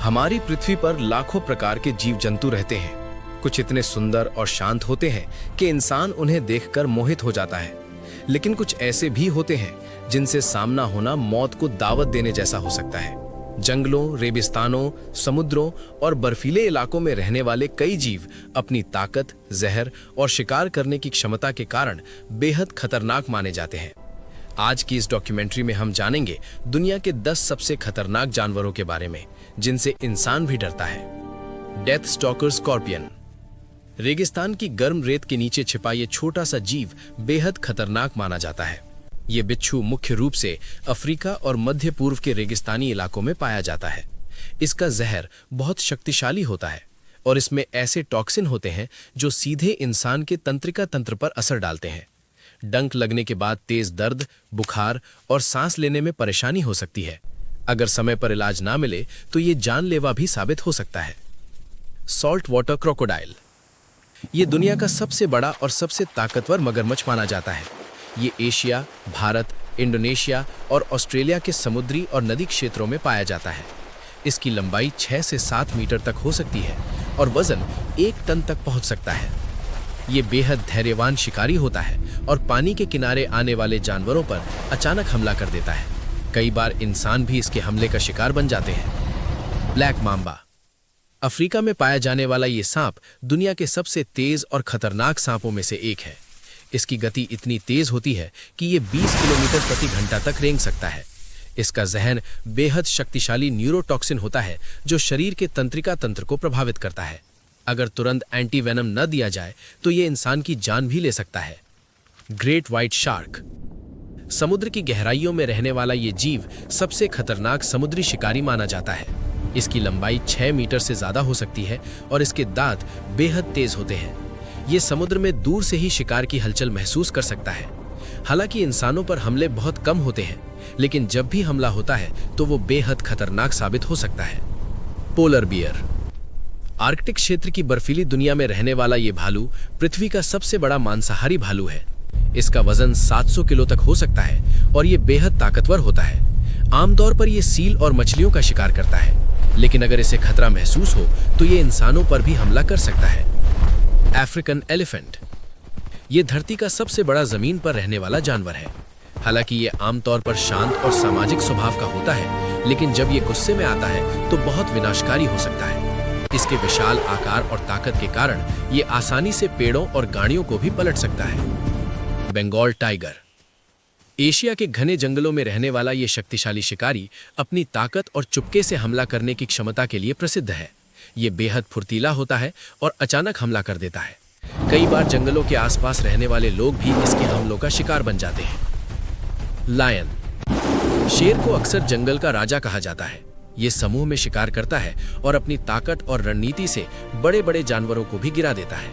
हमारी पृथ्वी पर लाखों प्रकार के जीव जंतु रहते हैं। कुछ इतने सुंदर और शांत होते हैं कि इंसान उन्हें देखकर मोहित हो जाता है, लेकिन कुछ ऐसे भी होते हैं जिनसे सामना होना मौत को दावत देने जैसा हो सकता है। जंगलों, रेगिस्तानों, समुद्रों और बर्फीले इलाकों में रहने वाले कई जीव अपनी ताकत, जहर और शिकार करने की क्षमता के कारण बेहद खतरनाक माने जाते हैं। आज की इस डॉक्यूमेंट्री में हम जानेंगे दुनिया के 10 सबसे खतरनाक जानवरों के बारे में, जिनसे इंसान भी डरता है। Death stalker scorpion. रेगिस्तान की गर्म रेत के नीचे छिपा ये छोटा सा जीव बेहद खतरनाक माना जाता है। ये बिच्छू मुख्य रूप से अफ्रीका और मध्य पूर्व के रेगिस्तानी इलाकों में पाया जाता है। इसका जहर बहुत शक्तिशाली होता है और इसमें ऐसे टॉक्सिन होते हैं जो सीधे इंसान के तंत्रिका तंत्र पर असर डालते हैं। डंक लगने के बाद तेज दर्द, बुखार और सांस लेने में परेशानी हो सकती है। अगर समय पर इलाज ना मिले तो ये जानलेवा भी साबित हो सकता है। Salt water crocodile. ये दुनिया का सबसे बड़ा और सबसे ताकतवर मगरमच्छ माना जाता है। ये एशिया, भारत, इंडोनेशिया और ऑस्ट्रेलिया के समुद्री और नदी क्षेत्रों में पाया जाता है। इसकी लंबाई 6 से 7 मीटर तक हो सकती है और वजन 1 टन तक पहुंच सकता है। ये बेहद धैर्यवान शिकारी होता है और पानी के किनारे आने वाले जानवरों पर अचानक हमला कर देता है। कई बार इंसान भी इसके हमले का शिकार बन जाते हैं। Black Mamba. अफ्रीका में पाया जाने वाला ये सांप दुनिया के सबसे तेज और खतरनाक सांपों में से एक है। इसकी गति इतनी तेज होती है कि ये 20 किलोमीटर प्रति घंटा तक रेंग सकता है। इसका जहर बेहद शक्तिशाली न्यूरोटॉक्सिन होता है जो शरीर के तंत्रिका तंत्र को प्रभावित करता है। अगर तुरंत एंटीवेनम न दिया जाए तो ये इंसान की जान भी ले सकता है। Great white shark. समुद्र की गहराइयों में रहने वाला ये जीव सबसे खतरनाक समुद्री शिकारी माना जाता है। इसकी लंबाई 6 मीटर से ज्यादा हो सकती है और इसके दांत बेहद तेज होते हैं। ये समुद्र में दूर से ही शिकार की हलचल महसूस कर सकता है। हालांकि इंसानों पर हमले बहुत कम होते हैं, लेकिन जब भी हमला होता है तो वो बेहद खतरनाक साबित हो सकता है। Polar bear. आर्कटिक क्षेत्र की बर्फीली दुनिया में रहने वाला ये भालू पृथ्वी का सबसे बड़ा मांसाहारी भालू है। इसका वजन 700 किलो तक हो सकता है और ये बेहद ताकतवर होता है। आमतौर पर ये सील और मछलियों का शिकार करता है, लेकिन अगर इसे खतरा महसूस हो तो ये इंसानों पर भी हमला कर सकता है। African elephant. ये धरती का सबसे बड़ा जमीन पर रहने वाला जानवर है। हालांकि ये आमतौर पर शांत और सामाजिक स्वभाव का होता है, लेकिन जब ये गुस्से में आता है तो बहुत विनाशकारी हो सकता है। इसके विशाल आकार और ताकत के कारण ये आसानी से पेड़ों और गाड़ियों को भी पलट सकता है। बंगाल टाइगर। एशिया के घने जंगलों में रहने वाला ये शक्तिशाली शिकारी अपनी ताकत और चुपके से हमला करने की क्षमता के लिए प्रसिद्ध है। ये बेहद फुर्तीला होता है और अचानक हमला कर देता है। कई बार जंगलों के आसपास रहने वाले लोग भी इसके हमलों का शिकार बन जाते हैं। लायन। शेर को अक्सर जंगल का राजा कहा जाता है। ये समूह में शिकार करता है और अपनी ताकत और रणनीति से बड़े बड़े जानवरों को भी गिरा देता है।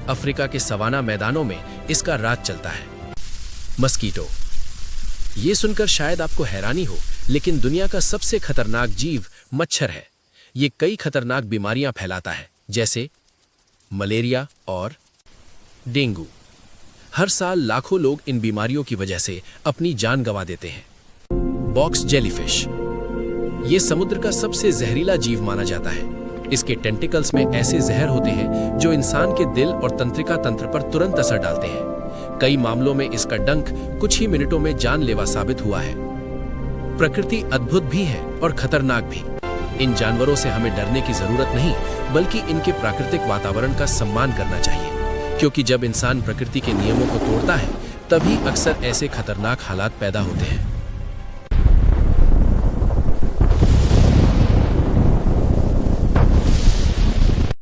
अफ्रीका के सवाना मैदानों में इसका राज चलता है। मस्कीटो। ये सुनकर शायद आपको हैरानी हो, लेकिन दुनिया का सबसे खतरनाक जीव मच्छर है। ये कई खतरनाक बीमारियां फैलाता है, जैसे मलेरिया और डेंगू। हर साल लाखों लोग इन बीमारियों की वजह से अपनी जान गंवा देते हैं। Box jellyfish. ये समुद्र का सबसे जहरीला जीव माना जाता है। इसके टेंटिकल्स में ऐसे जहर होते हैं जो इंसान के दिल और तंत्रिका तंत्र पर तुरंत असर डालते हैं। कई मामलों में इसका डंक कुछ ही मिनटों में जानलेवा साबित हुआ है। प्रकृति अद्भुत भी है और खतरनाक भी। इन जानवरों से हमें डरने की जरूरत नहीं, बल्कि इनके प्राकृतिक वातावरण का सम्मान करना चाहिए, क्योंकि जब इंसान प्रकृति के नियमों को तोड़ता है तभी अक्सर ऐसे खतरनाक हालात पैदा होते हैं।